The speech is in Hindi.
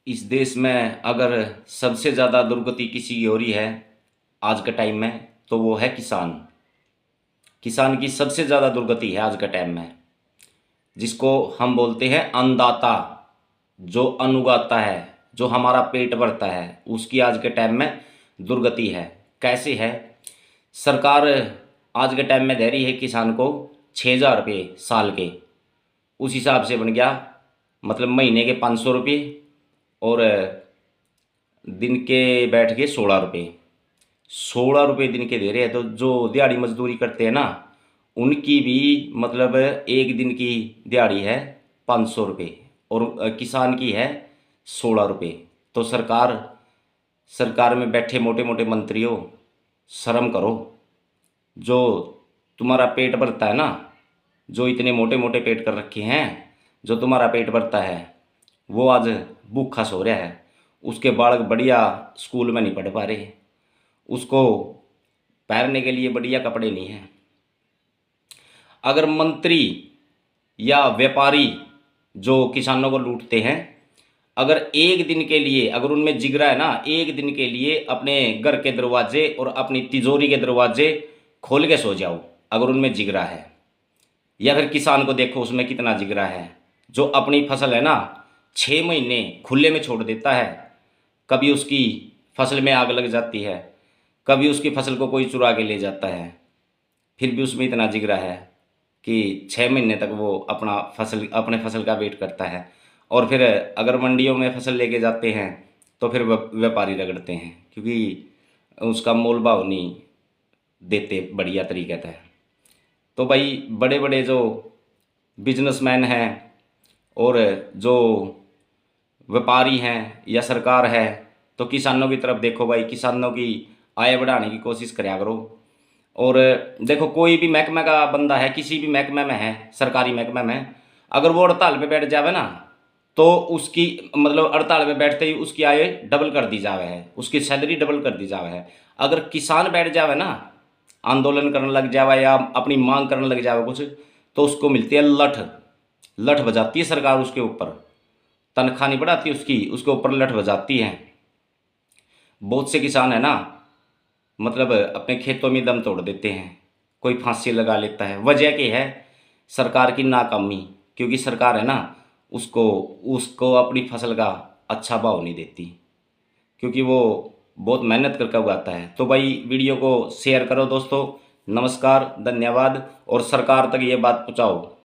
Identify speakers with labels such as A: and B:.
A: इस देश में अगर सबसे ज़्यादा दुर्गति किसी की हो रही है आज के टाइम में, तो वो है किसान। किसान की सबसे ज़्यादा दुर्गति है आज के टाइम में, जिसको हम बोलते हैं अन्नदाता। जो अन्न उगाता है, जो हमारा पेट भरता है, उसकी आज के टाइम में दुर्गति है। कैसे है? सरकार आज के टाइम में दे रही है किसान को 6,000 रुपये साल के। उस हिसाब से बन गया, मतलब महीने के 500 रुपये, और दिन के बैठ के 16 रुपये। 16 रुपये दिन के दे रहे हैं। तो जो दिहाड़ी मजदूरी करते हैं ना, उनकी भी मतलब एक दिन की दिहाड़ी है 500 रुपये, और किसान की है 16 रुपये। तो सरकार सरकार में बैठे मोटे मोटे मंत्रियों, शर्म करो। जो तुम्हारा पेट भरता है ना, जो इतने मोटे मोटे पेट कर रखे हैं, जो तुम्हारा पेट भरता है, वो आज भूखा सो रहा है। उसके बालक बढ़िया स्कूल में नहीं पढ़ पा रहे, उसको पहनने के लिए बढ़िया कपड़े नहीं हैं। अगर मंत्री या व्यापारी जो किसानों को लूटते हैं, अगर एक दिन के लिए, अगर उनमें जिगरा है ना, एक दिन के लिए अपने घर के दरवाजे और अपनी तिजोरी के दरवाजे खोल के सो जाओ, अगर उनमें जिगरा है। या फिर किसान को देखो, उसमें कितना जिगरा है, जो अपनी फसल है ना 6 महीने खुले में छोड़ देता है। कभी उसकी फसल में आग लग जाती है, कभी उसकी फसल को कोई चुरा के ले जाता है, फिर भी उसमें इतना जिगरा है कि 6 महीने तक वो अपने फसल का वेट करता है। और फिर अगर मंडियों में फसल लेके जाते हैं, तो फिर व्यापारी रगड़ते हैं, क्योंकि उसका मोल भाव नहीं देते बढ़िया तरीके से। तो भाई, बड़े बड़े जो बिजनेसमैन हैं और जो व्यापारी हैं या सरकार है, तो किसानों की तरफ देखो भाई। किसानों की आय बढ़ाने की कोशिश करा करो। और देखो, कोई भी महकमे का बंदा है, किसी भी महकमे में है, सरकारी महकमे में, अगर वो हड़ताल पे बैठ जावे ना, तो उसकी मतलब हड़ताल पे बैठते ही उसकी आय डबल कर दी जावे है, उसकी सैलरी डबल कर दी जावे है। अगर किसान बैठ जावे ना, आंदोलन करने लग जावे या अपनी मांग करने लग जावे कुछ, तो उसको मिलती है लठ। लठ बजाती है सरकार उसके ऊपर, तनख्वाह नहीं बढ़ाती उसकी, उसके ऊपर लठ बजाती है। बहुत से किसान है ना, मतलब अपने खेतों में दम तोड़ देते हैं, कोई फांसी लगा लेता है। वजह क्या है? सरकार की नाकामी। क्योंकि सरकार है ना, उसको उसको अपनी फसल का अच्छा भाव नहीं देती, क्योंकि वो बहुत मेहनत करके उगाता है। तो भाई, वीडियो को शेयर करो दोस्तों। नमस्कार, धन्यवाद, और सरकार तक ये बात पहुँचाओ।